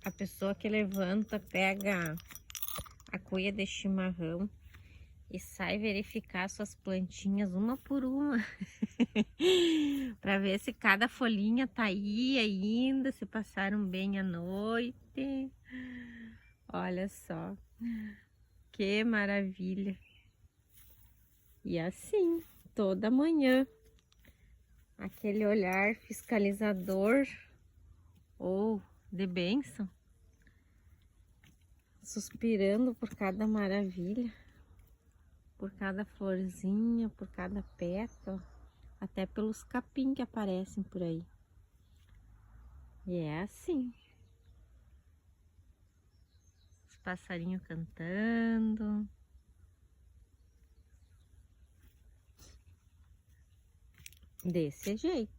A pessoa que levanta, pega a cuia de chimarrão e sai verificar suas plantinhas uma por uma. Para ver se cada folhinha tá aí ainda, se passaram bem a noite. Olha só, que maravilha. E assim, toda manhã, aquele olhar fiscalizador ou de bênção, suspirando por cada maravilha, por cada florzinha, por cada pétala, até pelos capim que aparecem por aí. E é assim. Os passarinhos cantando. Desse jeito.